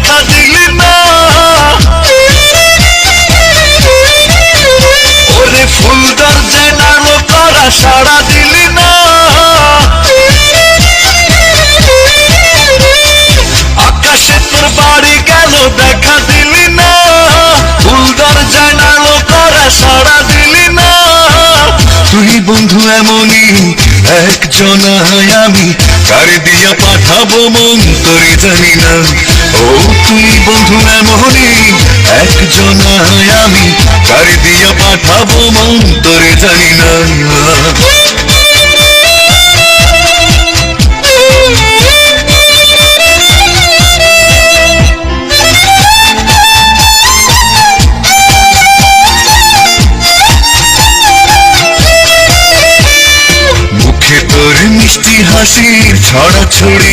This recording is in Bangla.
দেখা দিলি না। ওরে ফুল দরজায় নাড়ো করা সাড়া দিলি না। আকাশে তোর বাড়ি গেল দেখা দিলি না। ফুল দরজায় নাড়ো করা সাড়া দিলি না। তুই বন্ধু এমনই একজনায় আমি কার দিয়া পাঠাবো মন তোরে জানি না। ও তুই বন্ধু এমনই একজনায় আমি কার দিয়া পাঠাবো মন তোরে জানি না। মিষ্টি হাসির ছড়াছড়ি